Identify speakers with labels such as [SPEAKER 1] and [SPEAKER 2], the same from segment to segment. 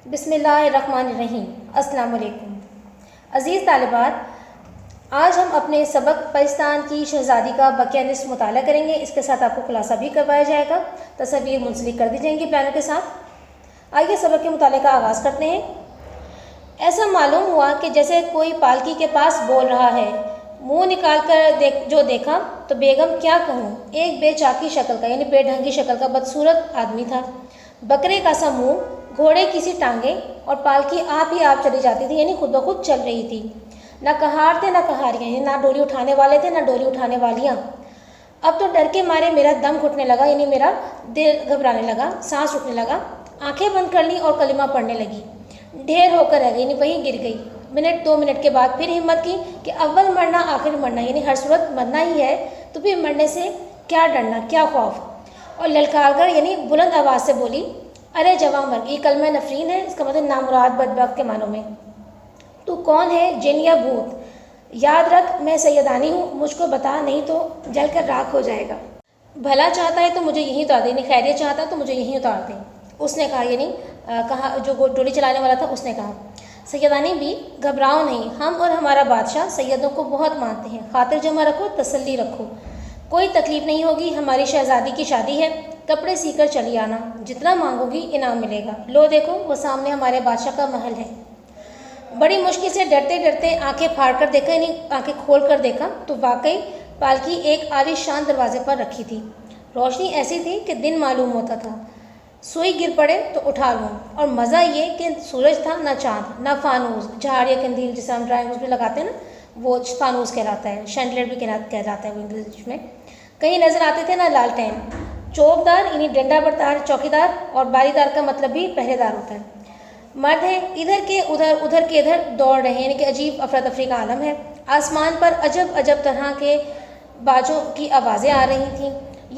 [SPEAKER 1] بسم اللہ الرحمن الرحیم۔ السلام علیکم عزیز طالبات، آج ہم اپنے سبق پاکستان کی شہزادی کا بقیہ نصف مطالعہ کریں گے۔ اس کے ساتھ آپ کو خلاصہ بھی کروایا جائے گا، تصاویر منسلک کر دی جائیں گی پلانوں کے ساتھ۔ آئیے سبق کے مطالعے کا آغاز کرتے ہیں۔ ایسا معلوم ہوا کہ جیسے کوئی پالکی کے پاس بول رہا ہے، منہ نکال کر جو دیکھا تو بیگم کیا کہوں، ایک بے چاکی شکل کا یعنی بے ڈھنگی شکل کا بدصورت آدمی تھا، بکرے کا سا منہ، گھوڑے کی سی ٹانگیں، اور پالکی آپ ہی آپ چلی جاتی تھی یعنی خود بخود چل رہی تھی۔ نہ کہار تھے نہ کہاریاں، یعنی نہ ڈولی اٹھانے والے تھے نہ ڈولی اٹھانے والیاں۔ اب تو ڈر کے مارے میرا دم گھٹنے لگا، یعنی میرا دل گھبرانے لگا، سانس رکنے لگا، آنکھیں بند کر لیں اور کلمہ پڑھنے لگی۔ ڈھیر ہو کر رہ گئی، یعنی وہیں گر گئی۔ منٹ دو منٹ کے بعد پھر ہمت کی کہ اول مرنا آخر مرنا، یعنی ہر صورت مرنا ہی ہے تو پھر مرنے سے کیا ڈرنا، کیا خوف، اور للکار کر یعنی بلند آواز سے بولی، ارے جواں مرگ، یہ کلمہ نفرین ہے، اس کا مطلب نامراد بدبخت کے معنوں میں۔ تو کون ہے، جن یا بھوت؟ یاد رکھ میں سیدانی ہوں، مجھ کو بتا، نہیں تو جل کر راکھ ہو جائے گا۔ بھلا چاہتا ہے تو مجھے یہیں اتار دے، یعنی خیریت چاہتا ہے تو مجھے یہیں اتار دے، اس نے کہا، یعنی کہا جو ڈولی چلانے والا تھا اس نے کہا۔ سیدانی بھی گھبراؤ نہیں، ہم اور ہمارا بادشاہ سیدوں کو بہت مانتے ہیں، خاطر جمع رکھو، تسلی رکھو، کوئی تکلیف نہیں ہوگی، ہماری شہزادی کی شادی ہے، کپڑے سی کر چلی آنا، جتنا مانگو گی انعام ملے گا، لو دیکھو وہ سامنے ہمارے بادشاہ کا محل ہے۔ بڑی مشکل سے ڈرتے ڈرتے آنکھیں پھاڑ کر دیکھا، یعنی آنکھیں کھول کر دیکھا تو واقعی پالکی ایک عالی شان دروازے پر رکھی تھی۔ روشنی ایسی تھی کہ دن معلوم ہوتا تھا، سوئی گر پڑے تو اٹھا لوں، اور مزہ یہ کہ سورج تھا نہ چاند نہ فانوس، جھاڑ یا کندیل جسے ہم ڈرائنگ میں لگاتے ہیں نا، وہ فانوس کہلاتا ہے، شینڈلر بھی کہلاتا ہے وہ انگلش میں۔ کہیں نظر آتے تھے نہ لالٹین، چوبدار یعنی ڈنڈا بردار چوکیدار، اور باری دار کا مطلب بھی پہرے دار ہوتا ہے۔ مرد ہیں ادھر کے ادھر ادھر کے ادھر دوڑ رہے ہیں، یعنی کہ عجیب افراتفری کا عالم ہے۔ آسمان پر عجب عجب طرح کے باجوں کی آوازیں آ رہی تھیں۔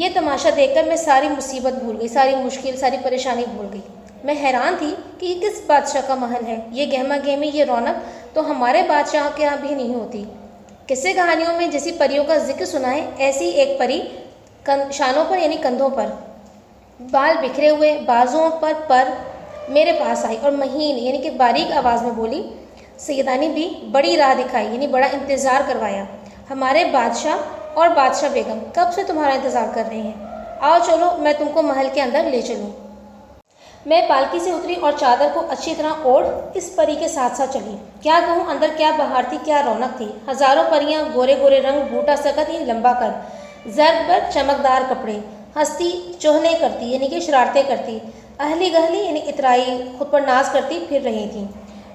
[SPEAKER 1] یہ تماشا دیکھ کر میں ساری مصیبت بھول گئی، ساری مشکل، ساری پریشانی بھول گئی۔ میں حیران تھی کہ یہ کس بادشاہ کا محل ہے، یہ گہما گہمی، یہ رونق تو ہمارے بادشاہ کے یہاں بھی نہیں ہوتی۔ قصے کہانیوں میں جیسی پریوں کا ذکر سنا ہے، ایسی ایک پری شانوں پر یعنی کندھوں پر، بال بکھرے ہوئے، بازوؤں پر میرے پاس آئی اور مہین یعنی کہ باریک آواز میں بولی، سیدانی بھی بڑی راہ دکھائی، یعنی بڑا انتظار کروایا، ہمارے بادشاہ اور بادشاہ بیگم کب سے تمہارا انتظار کر رہے ہیں، آؤ چلو میں تم کو محل کے اندر لے چلوں۔ میں پالکی سے اتری اور چادر کو اچھی طرح اوڑھ اس پری کے ساتھ ساتھ چلی۔ کیا کہوں، اندر کیا بہار تھی، کیا رونق تھی، ہزاروں پریاں، گورے گورے رنگ، بوٹا سکت یعنی لمبا قد، زرد پر چمکدار کپڑے، ہنستی چوہنے کرتی یعنی کہ شرارتیں کرتی، اہلی گہلی یعنی اترائی خود پر ناز کرتی پھر رہی تھیں۔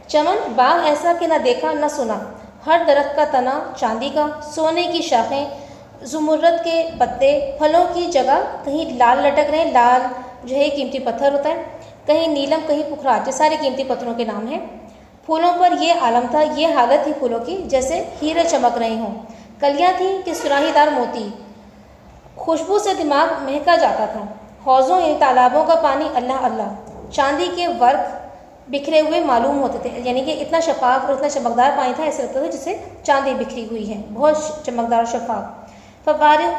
[SPEAKER 1] چمن باغ ایسا کہ نہ دیکھا نہ سنا، ہر درخت کا تنا چاندی کا، سونے کی شاخیں، زمرد کے پتے، پھلوں کی جگہ کہیں لال لٹک رہے، لال جو ہے قیمتی پتھر ہوتا ہے، کہیں نیلم کہیں پکھراج، یہ سارے قیمتی پتھروں کے نام ہیں۔ پھولوں پر یہ عالم تھا، یہ حالت تھی پھولوں کی جیسے ہیرے چمک رہے ہوں، کلیاں تھیں کہ سراہی دار موتی، خوشبو سے دماغ مہکا جاتا تھا، حوضوں یعنی تالابوں کا پانی اللہ اللہ، چاندی کے ورق بکھرے ہوئے معلوم ہوتے تھے، یعنی کہ اتنا شفاف اور اتنا چمکدار پانی تھا، ایسے لگتا تھا جسے چاندی بکھری ہوئی ہے، بہت چمکدار اور شفاف۔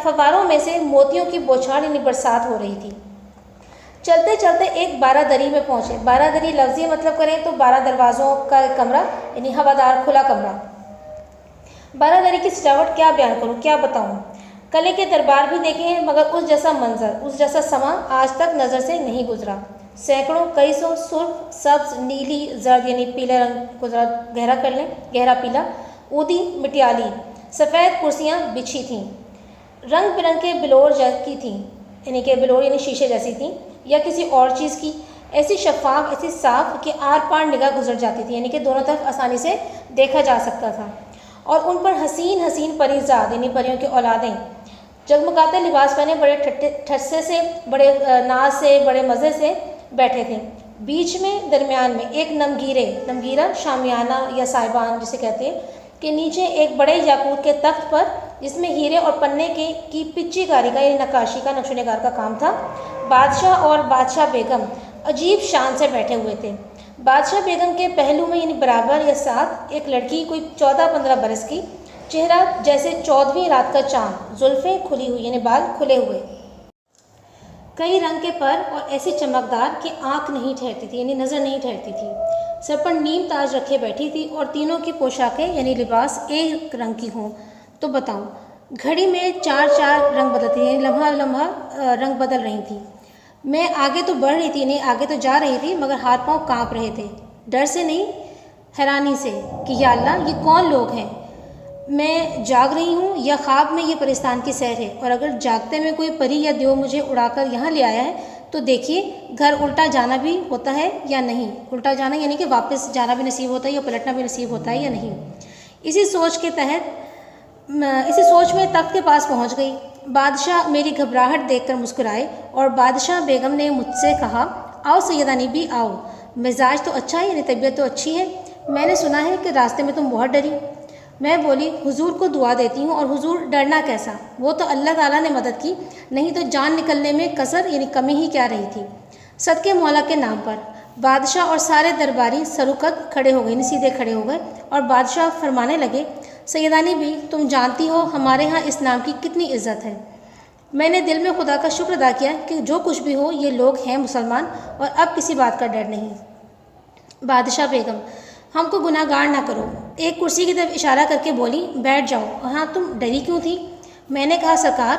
[SPEAKER 1] فواروں میں سے موتیوں کی بوچھاڑ یعنی برسات ہو رہی تھی۔ چلتے چلتے ایک بارہ دری میں پہنچے۔ بارہ دری لفظی مطلب کریں تو 12 دروازوں کا کمرہ یعنی ہوادار کھلا کمرہ۔ بارہ دری کی سجاوٹ کیا بیان کروں، کیا بتاؤں، قلعے کے دربار بھی دیکھے ہیں مگر اس جیسا منظر، اس جیسا سما آج تک نظر سے نہیں گزرا۔ سینکڑوں کئی سو سرخ، سبز، نیلی، زرد یعنی پیلے رنگ کو ذرا گہرا کر لیں، گہرا پیلا، اودی، مٹیالی، سفید کرسیاں بچھی تھیں، رنگ برنگ کے بلور کی تھیں، یعنی کہ بلور یعنی شیشے جیسی تھیں یا کسی اور چیز کی، ایسی شفاف، ایسی صاف کہ آر پار نگاہ گزر جاتی تھی، یعنی کہ دونوں طرف آسانی سے دیکھا جا سکتا تھا، اور ان پر حسین حسین پریزاد یعنی پریوں کی اولادیں جگمگاتے لباس پہنے بڑے ٹھسے سے، بڑے ناز سے، بڑے مزے سے بیٹھے تھے۔ بیچ میں درمیان میں ایک نمگیرہ شامیانہ یا سائبان جسے کہتے ہیں کہ نیچے ایک بڑے یاقوت کے تخت پر جس میں ہیرے اور پنے کی پچی کاری کا یعنی نقاشی کا، نقش و نگار کا کام تھا، بادشاہ اور بادشاہ بیگم عجیب شان سے بیٹھے ہوئے تھے۔ بادشاہ بیگم کے پہلو میں یعنی برابر یا ساتھ ایک لڑکی کوئی 14-15 برس کی، چہرہ جیسے 14ویں رات کا چاند، زلفیں کھلی ہوئی یعنی بال کھلے ہوئے، کئی رنگ کے پر اور ایسی چمکدار کہ آنکھ نہیں ٹھہرتی تھی، یعنی نظر نہیں ٹھہرتی تھی۔ سر پر نیم تاج رکھے بیٹھی تھی اور تینوں کی پوشاکیں یعنی لباس ایک رنگ کی ہوں تو بتاؤں۔ گھڑی میں 4 رنگ بدلتی، یعنی لمحہ لمحہ رنگ بدل رہی تھی۔ میں آگے تو بڑھ رہی تھی، نہیں آگے تو جا رہی تھی، مگر ہاتھ پاؤں کانپ رہے تھے، ڈر سے نہیں حیرانی سے کہ یا اللہ یہ کون لوگ ہیں، میں جاگ رہی ہوں یا خواب میں یہ پرستان کی سیر ہے، اور اگر جاگتے میں کوئی پری یا دیو مجھے اڑا کر یہاں لے آیا ہے تو دیکھیے گھر الٹا جانا بھی ہوتا ہے یا نہیں۔ الٹا جانا یعنی کہ واپس جانا بھی نصیب ہوتا ہے یا پلٹنا بھی نصیب ہوتا ہے یا نہیں۔ اسی سوچ میں تخت کے پاس پہنچ گئی۔ بادشاہ میری گھبراہٹ دیکھ کر مسکرائے اور بادشاہ بیگم نے مجھ سے کہا، آؤ سیدانی بھی آؤ، مزاج تو اچھا ہے، یعنی طبیعت تو اچھی ہے، میں نے سنا ہے کہ راستے میں تم بہت ڈری۔ میں بولی، حضور کو دعا دیتی ہوں، اور حضور ڈرنا کیسا، وہ تو اللہ تعالیٰ نے مدد کی، نہیں تو جان نکلنے میں کسر یعنی کمی ہی کیا رہی تھی۔ صدقے مولا کے نام پر۔ بادشاہ اور سارے درباری سروقت کھڑے ہو گئے، یعنی سیدھے کھڑے ہو گئے، اور بادشاہ فرمانے لگے، سیدانی بھی تم جانتی ہو ہمارے ہاں اس نام کی کتنی عزت ہے۔ میں نے دل میں خدا کا شکر ادا کیا کہ جو کچھ بھی ہو یہ لوگ ہیں مسلمان، اور اب کسی بات کا ڈر نہیں۔ بادشاہ بیگم، ہم کو گناہ گار نہ کرو، ایک کرسی کی طرف اشارہ کر کے بولی، بیٹھ جاؤ۔ ہاں تم ڈری کیوں تھی؟ میں نے کہا، سرکار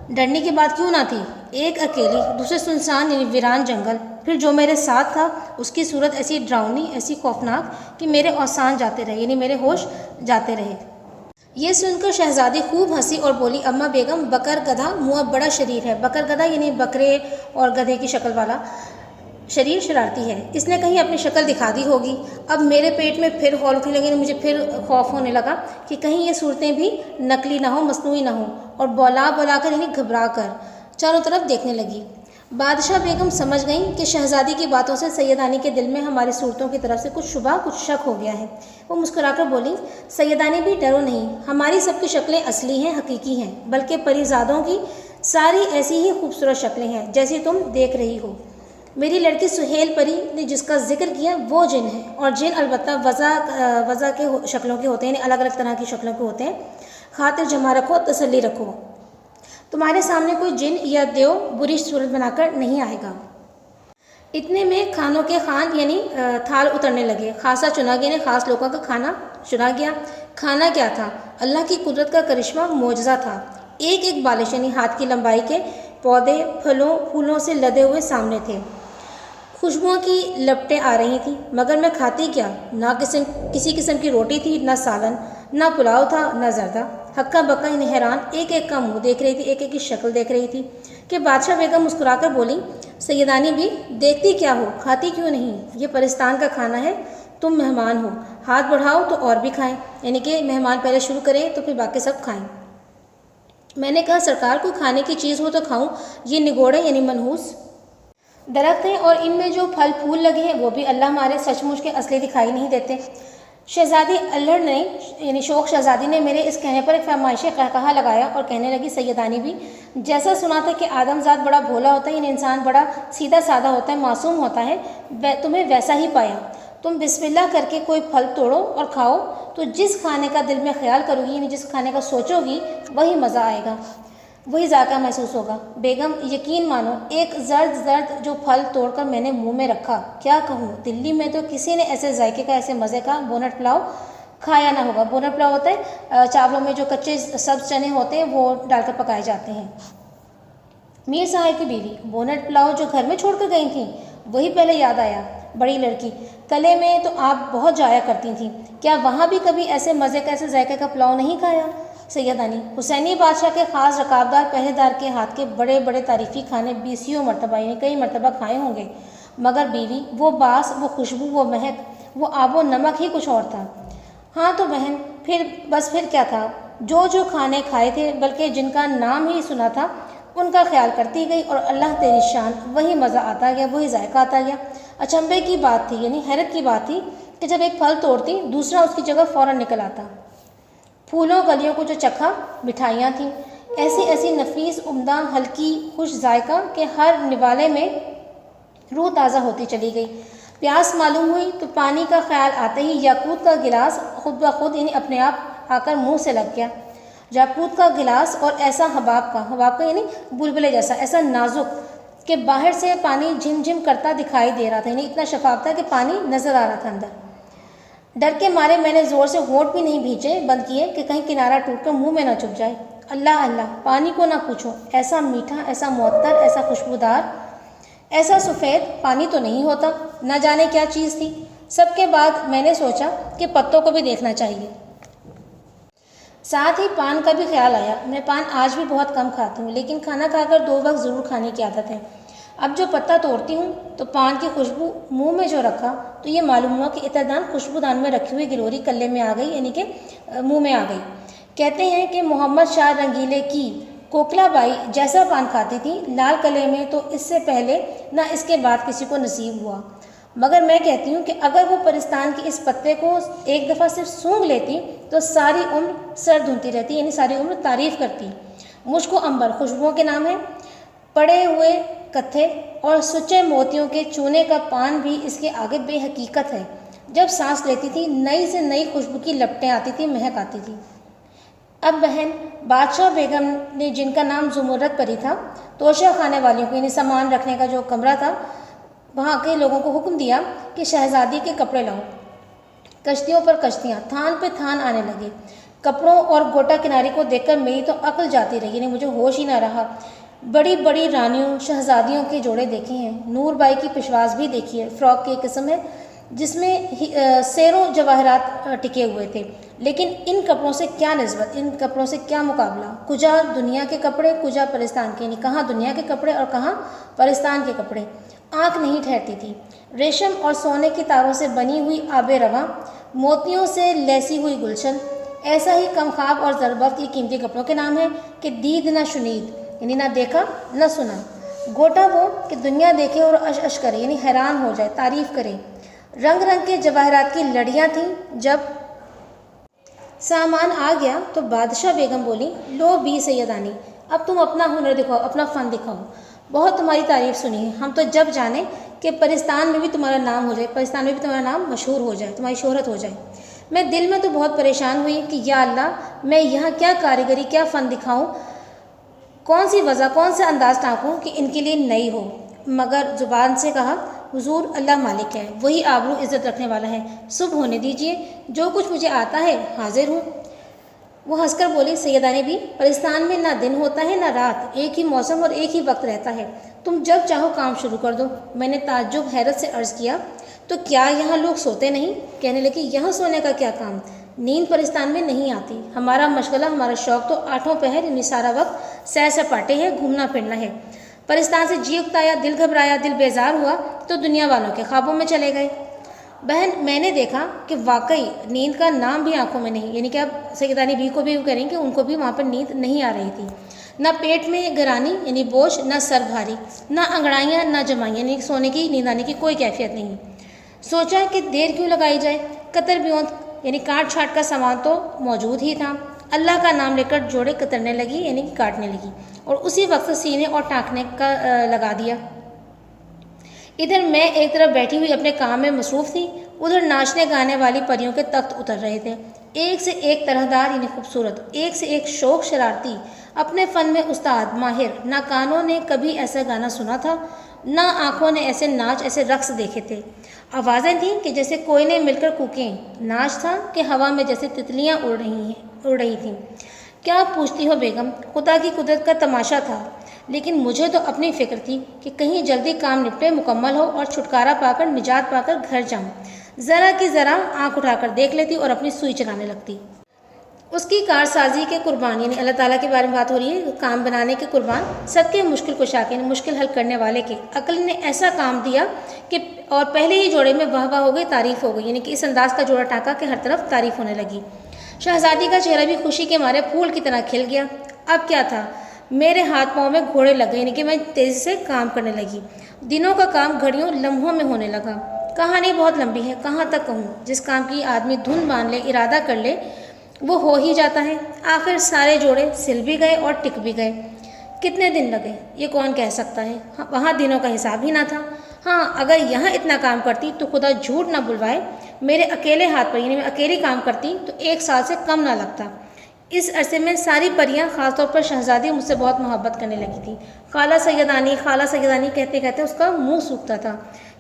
[SPEAKER 1] ڈرنے کی بات کیوں نہ تھی، ایک اکیلی، دوسرے سنسان یعنی ویران جنگل، پھر جو میرے ساتھ تھا اس کی صورت ایسی ڈراؤنی، ایسی خوفناک کہ میرے اوسان جاتے رہے، یعنی میرے ہوش جاتے رہے۔ یہ سن کر شہزادی خوب ہنسی اور بولی، اماں بیگم بکر گدھا منہ بڑا شریر ہے۔ بکر گدھا یعنی بکرے اور گدھے کی شکل والا شریر، شرارتی ہے، اس نے کہیں اپنی شکل دکھا دی ہوگی۔ اب میرے پیٹ میں پھر ہول اٹھنے لگے، مجھے پھر خوف ہونے لگا کہ کہیں یہ صورتیں بھی نقلی نہ ہوں، مصنوعی نہ ہوں، اور بولا کر یعنی گھبرا کر چاروں طرف دیکھنے لگی۔ بادشاہ بیگم سمجھ گئیں کہ شہزادی کی باتوں سے سیدانی کے دل میں ہماری صورتوں کی طرف سے کچھ شبہ، کچھ شک ہو گیا ہے۔ وہ مسکرا کر بولی، سیدانی بھی ڈرو نہیں، ہماری سب کی شکلیں اصلی ہیں، حقیقی ہیں، بلکہ پریزادوں کی ساری ایسی ہی خوبصورت شکلیں ہیں جیسی تم دیکھ رہی ہو۔ میری لڑکی سہیل پری نے جس کا ذکر کیا وہ جن ہے، اور جن البتہ وضع کے شکلوں کے ہوتے ہیں، یعنی الگ الگ طرح کی شکلوں کے ہوتے ہیں۔ خاطر جمع رکھو، تسلی رکھو، تمہارے سامنے کوئی جن یا دیو بری صورت بنا کر نہیں آئے گا۔ اتنے میں کھانوں کے خان یعنی تھال اترنے لگے، خاصا چنا گیا، یعنی خاص لوگوں کا کھانا چنا گیا۔ کھانا کیا تھا؟ اللہ کی قدرت کا کرشمہ، معجزہ تھا۔ ایک ایک بالش یعنی ہاتھ کی لمبائی کے پودے پھولوں سے لدے ہوئے سامنے تھے۔ خوشبوؤں کی لپٹیں آ رہی تھیں، مگر میں کھاتی کیا؟ نہ کسی قسم کی روٹی تھی، نہ سالن، نہ پلاؤ تھا، نہ زردہ۔ ہکا بکا یعنی حیران ایک ایک کا منہ دیکھ رہی تھی، ایک ایک کی شکل دیکھ رہی تھی کہ بادشاہ بیگم مسکرا کر بولی، سیدانی بھی دیکھتی کیا ہو، کھاتی کیوں نہیں؟ یہ پرستان کا کھانا ہے، تم مہمان ہو، ہاتھ بڑھاؤ تو اور بھی کھائیں، یعنی کہ مہمان پہلے شروع کریں تو پھر باقی سب کھائیں۔ میں نے کہا، سرکار کوئی کھانے کی چیز ہو تو کھاؤں، یہ نگوڑے یعنی منحوس درخت ہیں، اور ان میں جو پھل پھول لگے ہیں وہ بھی اللہ ہمارے سچ مچ کے اصلی دکھائی نہیں دیتے۔ شہزادی الڑ نے یعنی شوخ شہزادی نے میرے اس کہنے پر ایک فرمائشی قہقہا لگایا اور کہنے لگی، سیدانی بھی جیسا سنا تھا کہ آدم ذات بڑا بھولا ہوتا ہے، یعنی انسان بڑا سیدھا سادہ ہوتا ہے، معصوم ہوتا ہے، تمہیں ویسا ہی پایا۔ تم بسم اللہ کر کے کوئی پھل توڑو اور کھاؤ، تو جس کھانے کا دل میں خیال کرو گی، یعنی جس کھانے کا سوچو گی، وہی مزہ آئے گا، وہی ذائقہ محسوس ہوگا۔ بیگم یقین مانو، ایک زرد جو پھل توڑ کر میں نے منہ میں رکھا، کیا کہوں، دلی میں تو کسی نے ایسے ذائقے کا، ایسے مزے کا بونٹ پلاؤ کھایا نہ ہوگا۔ بونٹ پلاؤ ہوتا ہے چاولوں میں جو کچے سبز چنے ہوتے ہیں وہ ڈال کر پکائے جاتے ہیں۔ میر صاحب کی بیوی بونٹ پلاؤ جو گھر میں چھوڑ کر گئی تھیں، وہی پہلے یاد آیا۔ بڑی لڑکی، قلعے میں تو آپ بہت جایا کرتی تھیں، کیا وہاں بھی کبھی ایسے مزے کا، ایسے ذائقے کا پلاؤ نہیں کھایا؟ سیدانی، حسینی بادشاہ کے خاص رکابدار پہرے دار کے ہاتھ کے بڑے بڑے تعریفی کھانے 20 مرتبہ یعنی کئی مرتبہ کھائے ہوں گے، مگر بیوی، وہ باس، وہ خوشبو، وہ مہک، وہ آب و نمک ہی کچھ اور تھا۔ ہاں تو بہن، پھر کیا تھا؟ جو کھانے کھائے تھے، بلکہ جن کا نام ہی سنا تھا، ان کا خیال کرتی گئی، اور اللہ تیری شان، وہی مزہ آتا گیا، وہی ذائقہ آتا گیا۔ اچنبھے کی بات تھی، یعنی حیرت کی بات تھی کہ جب ایک پھل توڑتی، دوسرا اس کی جگہ فوراً نکل آتا۔ پھولوں گلیوں کو جو چکھا، مٹھائیاں تھیں، ایسی نفیس، عمدہ، ہلکی، خوش ذائقہ کہ ہر نوالے میں روح تازہ ہوتی چلی گئی۔ پیاس معلوم ہوئی تو پانی کا خیال آتے ہی یاقوت کا گلاس خود بخود یعنی اپنے آپ آ کر منہ سے لگ گیا۔ یاقوت کا گلاس، اور ایسا حباب کا یعنی بلبلے جیسا، ایسا نازک، کہ باہر سے پانی جھم جھم کرتا دکھائی دے رہا تھا، یعنی اتنا شفاف تھا کہ پانی نظر آ رہا تھا اندر۔ ڈر کے مارے میں نے زور سے ہونٹ بھی نہیں بھینچے بند کیے کہ کہیں کنارہ ٹوٹ کر منہ میں نہ چپ جائے۔ اللہ اللہ، پانی کو نہ پوچھو، ایسا میٹھا، ایسا معطر، ایسا خوشبودار، ایسا سفید پانی تو نہیں ہوتا، نہ جانے کیا چیز تھی۔ سب کے بعد میں نے سوچا کہ پتوں کو بھی دیکھنا چاہیے۔ ساتھ ہی پان کا بھی خیال آیا۔ میں پان آج بھی بہت کم کھاتی ہوں، لیکن کھانا کھا کر 2 وقت ضرور کھانے کی عادت ہے۔ اب جو پتا توڑتی ہوں تو پان کی خوشبو منہ میں جو رکھا تو یہ معلوم ہوا کہ عطردان خوشبودان میں رکھی ہوئی گلوری کلے میں آ گئی، یعنی کہ منہ میں آ گئی۔ کہتے ہیں کہ محمد شاہ رنگیلے کی کوکلا بائی جیسا پان کھاتی تھی لال قلعے میں، تو اس سے پہلے نہ اس کے بعد کسی کو نصیب ہوا۔ مگر میں کہتی ہوں کہ اگر وہ پرستان کی اس پتے کو ایک دفعہ صرف سونگھ لیتی تو ساری عمر سر دھنتی رہتی، یعنی ساری عمر تعریف کرتی۔ مشک و عنبر خوشبوؤں کے نام ہیں۔ پڑے ہوئے کتھے اور سچے موتیوں کے چونے کا پان بھی اس کے آگے بے حقیقت ہے۔ جب سانس لیتی تھی نئی سے نئی خوشبو کی لپٹیں آتی تھی، مہک آتی تھی۔ اب بہن بادشاہ بیگم نے، جن کا نام زمرد پری تھا، توشہ خانے والیوں کو، یعنی سامان رکھنے کا جو کمرہ تھا، وہاں کے لوگوں کو حکم دیا کہ شہزادی کے کپڑے لاؤ۔ کشتیوں پر کشتیاں، تھان پہ تھان آنے لگے۔ کپڑوں اور گوٹا کناری کو دیکھ کر میری تو عقل جاتی رہی، یعنی مجھے ہوش ہی نہ رہا۔ بڑی بڑی رانیوں، شہزادیوں کے جوڑے دیکھے ہیں، نور بائی کی پشواز بھی دیکھی ہے۔ فراک کی ایک قسم ہے جس میں سیروں جواہرات ٹکے ہوئے تھے، لیکن ان کپڑوں سے کیا نسبت، ان کپڑوں سے کیا مقابلہ۔ کجا دنیا کے کپڑے، کجا پرستان کے، یعنی کہاں دنیا کے کپڑے اور کہاں پرستان کے کپڑے۔ آنکھ نہیں ٹھہرتی تھی۔ ریشم اور سونے کی تاروں سے بنی ہوئی آب رواں، موتیوں سے لیسی ہوئی گلشن، ایسا ہی کم خواب اور ضربت یہ قیمتی کپڑوں کے نام ہیں کہ دید نہ شنید، یعنی نہ دیکھا نہ سنا۔ گوٹا وہ کہ دنیا دیکھے اور اش اش کرے، یعنی حیران ہو جائے، تعریف کرے۔ رنگ رنگ کے جواہرات کی لڑیاں تھیں۔ جب سامان آ گیا تو بادشاہ بیگم بولی، لو بی سیدانی، اب تم اپنا ہنر دکھاؤ، اپنا فن دکھاؤ۔ بہت تمہاری تعریف سنی ہے، ہم تو جب جانیں کہ پرستان میں بھی تمہارا نام ہو جائے، پرستان میں بھی تمہارا نام مشہور ہو جائے، تمہاری شہرت ہو جائے۔ میں دل میں تو بہت پریشان ہوئی کہ یا اللہ، میں یہاں کیا کاریگری، کیا فن دکھاؤں، کون سی وضع، کون سے انداز ٹانکوں کہ ان کے لیے نئی ہو۔ مگر زبان سے کہا، حضور اللہ مالک ہے، وہی آبرو عزت رکھنے والا ہے، صبح ہونے دیجئے، جو کچھ مجھے آتا ہے حاضر ہوں۔ وہ ہنس کر بولی، سیدانی بھی، پرستان میں نہ دن ہوتا ہے نہ رات، ایک ہی موسم اور ایک ہی وقت رہتا ہے، تم جب چاہو کام شروع کر دو۔ میں نے تعجب حیرت سے عرض کیا، تو کیا یہاں لوگ سوتے نہیں؟ کہنے لگی، یہاں سونے کا کیا کام، نیند پرستان میں نہیں آتی، ہمارا مشغلہ، ہمارا شوق تو 8 پہر، یعنی سارا وقت سیر سپاٹے ہے، گھومنا پھرنا ہے۔ پرستان سے جی اکتایا، دل گھبرایا، دل بیزار ہوا تو دنیا والوں کے خوابوں میں چلے گئے۔ بہن میں نے دیکھا کہ واقعی نیند کا نام بھی آنکھوں میں نہیں، یعنی کہ اب سیدانی بھی کو بھی کریں کہ ان کو بھی وہاں پر نیند نہیں آ رہی تھی۔ نہ پیٹ میں گرانی یعنی بوجھ، نہ سر بھاری، نہ انگڑائیاں نہ جمائیاں، یعنی سونے کی نیند آنے کی کوئی کیفیت نہیں۔ سوچا کہ دیر کیوں لگائی جائے، قطر بیونت یعنی کاٹ چھاٹ کا سامان تو موجود ہی تھا۔ اللہ کا نام لے کر جوڑے کترنے لگی، یعنی کہ کاٹنے لگی، اور اسی وقت سینے اور ٹانکنے کا لگا دیا۔ ادھر میں ایک طرف بیٹھی ہوئی اپنے کام میں مصروف تھی، ادھر ناچنے گانے والی پریوں کے تخت اتر رہے تھے، ایک سے ایک طرح دار یعنی خوبصورت، ایک سے ایک شوق شرارتی، اپنے فن میں استاد ماہر۔ نہ کانوں نے کبھی ایسا گانا سنا تھا، نہ آنکھوں نے ایسے ناچ، ایسے رقص دیکھے تھے۔ آوازیں تھیں کہ جیسے کوئی نے مل کر کوکیں، ناچ تھا کہ ہوا میں جیسے تتلیاں اڑ رہی تھیں۔ کیا پوچھتی ہو بیگم، خدا کی قدرت کا تماشا تھا، لیکن مجھے تو اپنی فکر تھی کہ کہیں جلدی کام نپٹے، مکمل ہو اور چھٹکارا پا کر، نجات پا کر گھر جاؤں۔ ذرا کی ذرا آنکھ اٹھا کر دیکھ لیتی اور اپنی سوئی چلانے لگتی۔ اس کی کارسازی کے قربان، یعنی اللہ تعالیٰ کے بارے میں بات ہو رہی ہے، کام بنانے کے قربان، سب کے مشکل کشا کے، یعنی مشکل حل کرنے والے کے، عقل نے ایسا کام دیا کہ اور پہلے ہی جوڑے میں واہ واہ ہو گئی، تعریف ہو گئی، یعنی کہ اس انداز کا جوڑا ٹانکا کہ ہر طرف تعریف ہونے لگی۔ شہزادی کا چہرہ بھی خوشی کے مارے پھول کی طرح کھل گیا۔ اب کیا تھا، میرے ہاتھ پاؤں میں گھوڑے لگ گئے، یعنی کہ میں تیزی سے کام کرنے لگی۔ دنوں کا کام گھڑیوں لمحوں میں ہونے لگا۔ کہانی بہت لمبی ہے، کہاں تک کہوں، جس کام کی آدمی دھن باندھ لے، ارادہ کر لے، وہ ہو ہی جاتا ہے۔ آخر سارے جوڑے سل بھی گئے اور ٹک بھی گئے۔ کتنے دن لگے یہ کون کہہ سکتا ہے، وہاں دنوں کا حساب ہی نہ تھا۔ ہاں اگر یہاں اتنا کام کرتی تو خدا جھوٹ نہ بلوائے، میرے اکیلے ہاتھ پر، یعنی میں اکیلی کام کرتی تو 1 سال سے کم نہ لگتا۔ اس عرصے میں ساری پریاں خاص طور پر شہزادی مجھ سے بہت محبت کرنے لگی تھی۔ خالہ سیدانی کہتے کہتے اس کا منہ سوکھتا تھا۔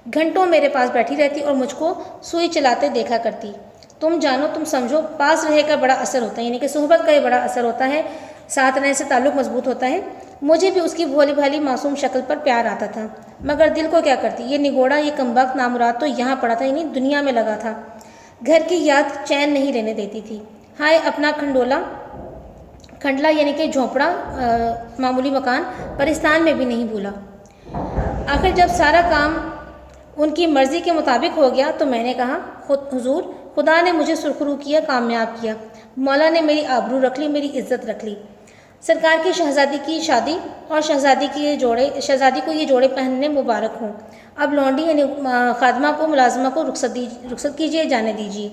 [SPEAKER 1] گھنٹوں میرے پاس بیٹھی رہتی اور مجھ کو سوئی چلاتے دیکھا کرتی۔ تم جانو، تم سمجھو، پاس رہے کا بڑا اثر ہوتا ہے، یعنی کہ صحبت کا یہ بڑا اثر ہوتا ہے، ساتھ رہنے سے تعلق مضبوط ہوتا ہے۔ مجھے بھی اس کی بھولی بھالی معصوم شکل پر پیار آتا تھا، مگر دل کو کیا کرتی، یہ نگوڑا، یہ کمبخت نامراد تو یہاں پڑا تھا، یعنی دنیا میں لگا تھا۔ گھر کی یاد چین نہیں لینے دیتی تھی۔ ہائے اپنا کھنڈلا یعنی کہ جھونپڑا، معمولی مکان پرستان میں بھی نہیں بھولا۔ آخر جب سارا کام ان کی مرضی کے مطابق ہو گیا تو میں نے کہا، حضور، خدا نے مجھے سرخرو کیا، کامیاب کیا، مولا نے میری آبرو رکھ لی، میری عزت رکھ لی۔ سرکار کی شہزادی کی شادی اور شہزادی کو یہ جوڑے پہننے مبارک ہوں۔ اب لونڈی یعنی خادمہ کو، ملازمہ کو رخصت کیجیے، جانے دیجیے۔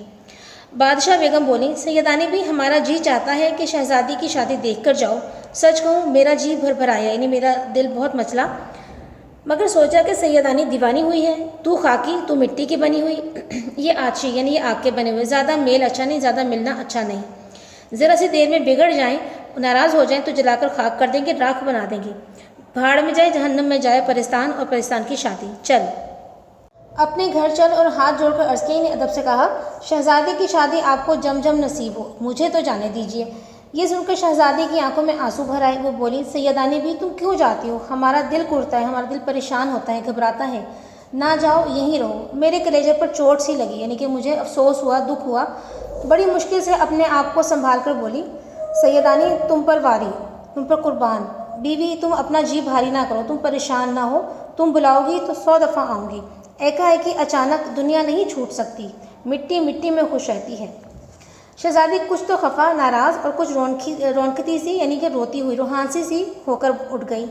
[SPEAKER 1] بادشاہ بیگم بولی، سیدانی بھی ہمارا جی چاہتا ہے کہ شہزادی کی شادی دیکھ کر جاؤ۔ سچ کہوں میرا جی بھر آیا، یعنی میرا دل بہت مچلا، مگر سوچا کہ سیدانی دیوانی ہوئی ہے، تو خاکی، تو مٹی کی بنی ہوئی، یہ آچی یعنی یہ آگ کے بنے ہوئے، زیادہ میل اچھا نہیں، زیادہ ملنا اچھا نہیں۔ ذرا سی دیر میں بگڑ جائیں، ناراض ہو جائیں تو جلا کر خاک کر دیں گے، راکھ بنا دیں گے۔ بھاڑ میں جائے، جہنم میں جائے پرستان، اور پرستان کی شادی، چل اپنے گھر چل۔ اور ہاتھ جوڑ کر عرض کیا، ادب سے کہا، شہزادی کی شادی آپ کو جم نصیب ہو، مجھے تو جانے دیجیے۔ یہ سن کر شہزادی کی آنکھوں میں آنسو بھر آئے۔ وہ بولی، سیدانی بھی تم کیوں جاتی ہو؟ ہمارا دل کرتا ہے، ہمارا دل پریشان ہوتا ہے، گھبراتا ہے۔ نہ جاؤ، یہیں رہو۔ میرے کلیجے پر چوٹ سی لگی، یعنی کہ مجھے افسوس ہوا، دکھ ہوا۔ بڑی مشکل سے اپنے آپ کو سنبھال کر بولی، سیدانی تم پر واری، تم پر قربان۔ بیوی، تم اپنا جی بھاری نہ کرو، تم پریشان نہ ہو، تم بلاؤ گی تو 100 دفعہ آؤں گی۔ ایک اچانک دنیا نہیں چھوٹ سکتی، مٹی مٹی میں خوش رہتی ہے۔ شہزادی کچھ تو خفا، ناراض اور کچھ رونقتی سی، یعنی کہ روتی ہوئی، روحانسی سی ہو کر اٹھ گئی۔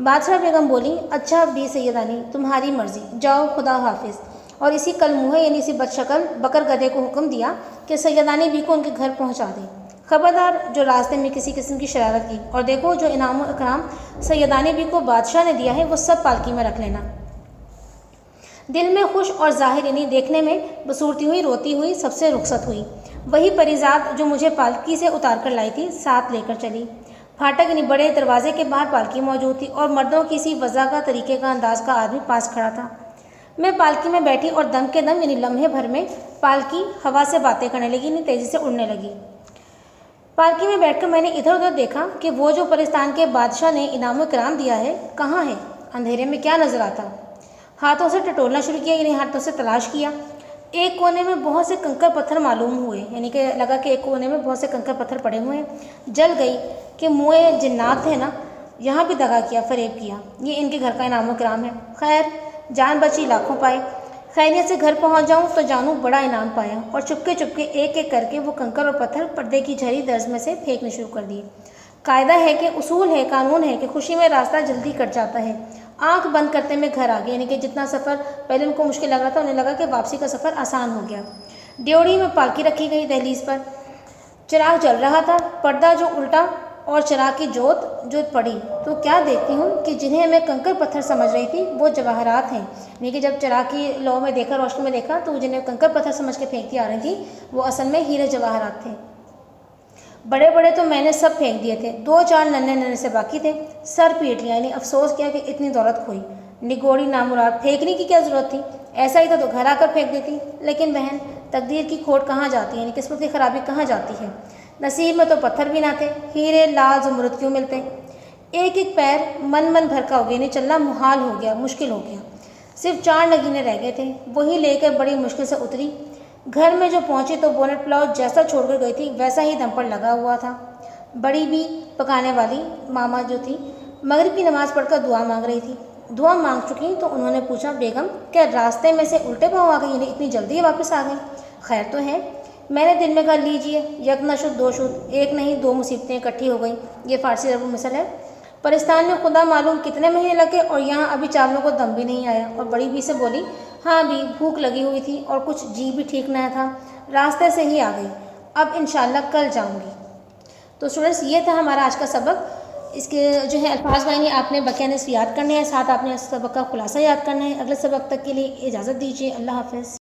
[SPEAKER 1] بادشاہ بیگم بولی، اچھا بھی سیدانی، تمہاری مرضی، جاؤ، خدا حافظ۔ اور اسی کل منہ یعنی اسی بدشکل بکر گدھے کو حکم دیا کہ سیدانی بھی کو ان کے گھر پہنچا دے۔ خبردار جو راستے میں کسی قسم کی شرارت کی، اور دیکھو جو انعام و اکرام سیدانی بھی کو بادشاہ نے دیا ہے وہ سب پالکی میں رکھ لینا۔ دل میں خوش اور ظاہر یعنی دیکھنے میں بصورتی ہوئی، روتی ہوئی سب سے رخصت ہوئی۔ وہی پریزاد جو مجھے پالکی سے اتار کر لائی تھی، ساتھ لے کر چلی۔ پھاٹک یعنی بڑے دروازے کے باہر پالکی موجود تھی، اور مردوں کی سی وضع کا، طریقے کا، انداز کا آدمی پاس کھڑا تھا۔ میں پالکی میں بیٹھی اور دم کے دم یعنی لمحے بھر میں پالکی ہوا سے باتیں کرنے لگی، یعنی تیزی سے اڑنے لگی۔ پالکی میں بیٹھ کر میں نے ادھر ادھر دیکھا کہ وہ جو پرستان کے بادشاہ نے انعام و اکرام دیا ہے کہاں ہے؟ اندھیرے میں کیا نظر آتا؟ ہاتھوں سے ٹٹولنا شروع کیا، یعنی ہاتھوں سے تلاش کیا۔ ایک کونے میں بہت سے کنکر پتھر معلوم ہوئے، یعنی کہ لگا کہ ایک کونے میں بہت سے کنکر پتھر پڑے ہوئے ہیں۔ جل گئی کہ منہ جنات ہے نا، یہاں بھی دغا کیا، فریب کیا، یہ ان کے گھر کا انعام و اکرام ہے۔ خیر، جان بچی لاکھوں پائے۔ خیریت سے گھر پہنچ جاؤں تو جانوں بڑا انعام پایا۔ اور چپکے چپکے ایک ایک کر کے وہ کنکر اور پتھر پردے کی جھری درز میں سے پھینکنے شروع کر دیے۔ قاعدہ ہے کہ اصول ہے، قانون ہے کہ خوشی میں راستہ جلدی کٹ جاتا ہے۔ آنکھ بند کرتے میں گھر آ گئے، یعنی کہ جتنا سفر پہلے ان کو مشکل لگ رہا تھا انہیں لگا کہ واپسی کا سفر آسان ہو گیا۔ ڈیوڑی میں پالکی رکھی گئی، دہلیز پر چراغ جل رہا تھا۔ پردہ جو الٹا اور چراغ کی جوت جو پڑی تو کیا دیکھتی ہوں کہ جنہیں میں کنکر پتھر سمجھ رہی تھی وہ جواہرات ہیں، یعنی کہ جب چراغ کی لو میں دیکھا، روشنی میں دیکھا تو جنہیں کنکر پتھر سمجھ کے پھینکتی آ رہی تھی وہ اصل میں ہیرے جواہرات تھے۔ بڑے بڑے تو میں نے سب پھینک دیے تھے، 2-4 ننھے ننھے سے باقی تھے۔ سر پیٹ لیا، یعنی افسوس کیا کہ اتنی دولت کھوئی۔ نگوڑی نامراد، پھینکنے کی کیا ضرورت تھی؟ ایسا ہی تھا تو گھر آ کر پھینک دیتی۔ لیکن بہن، تقدیر کی کھوٹ کہاں جاتی ہے، یعنی قسمت کی خرابی کہاں جاتی ہے؟ نصیب میں تو پتھر بھی نہ تھے، ہیرے لال زمرد کیوں ملتے؟ ایک ایک پیر من بھر کا ہو گیا، یعنی چلنا محال ہو گیا، مشکل ہو گیا۔ صرف 4 نگینے رہ گئے تھے، وہی لے کر بڑی مشکل سے اتری۔ گھر میں جو پہنچی تو بونٹ پلاؤ جیسا چھوڑ کر گئی تھی ویسا ہی دم پر لگا ہوا تھا۔ بڑی بھی پکانے والی ماما جو تھی مغرب کی نماز پڑھ کر دعا مانگ رہی تھی۔ دعا مانگ چکی تو انہوں نے پوچھا، بیگم کیا راستے میں سے الٹے پاؤں آ گئی، یعنی اتنی جلدی واپس آ گئی؟ خیر تو ہے؟ میں نے دل میں کہا، لیجیے، یک نہ شد 2 شد، ایک نہیں 2 مصیبتیں اکٹھی ہو گئیں۔ یہ فارسی ضرب المثل ہے۔ پرستان میں خدا معلوم کتنے مہینے لگے اور یہاں ابھی چاولوں کو دم بھی نہیں آیا۔ اور بڑی بھی سے بولی، ہاں بھی بھوک لگی ہوئی تھی اور کچھ جی بھی ٹھیک نہ تھا، راستے سے ہی آ گئی، اب انشاءاللہ کل جاؤں گی۔ تو اسٹوڈنٹس، یہ تھا ہمارا آج کا سبق۔ اس کے جو ہے الفاظ معنی آپ نے بقیہ نصف یاد کرنے ہیں، ساتھ آپ نے اس سبق کا خلاصہ یاد کرنا ہے۔ اگلے سبق تک کے لیے اجازت دیجیے، اللہ حافظ۔